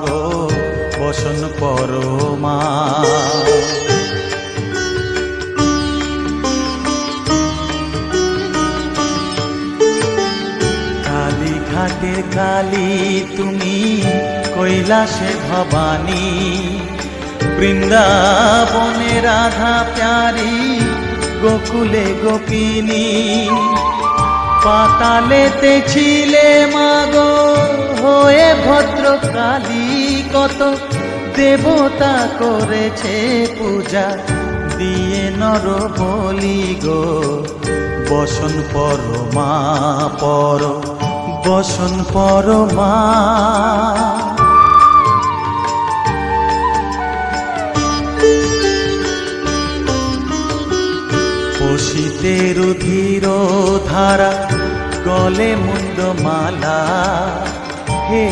গো বসন পরমা। কালী ঘাটের কালী তুমি, কৈলাসে ভবানী, বৃন্দাবনে রাধা প্যারি, গোকুলে গোপিনী। পাতালেতে ছিলে মাগো হয়ে ভদ্রকালী, কত দেবতা করেছে পূজা দিয়ে নর বলি গো বসন পরমা পর বসন পরমা। পশিতে রুধির ধারা, গলে মুন্ড মালা, হে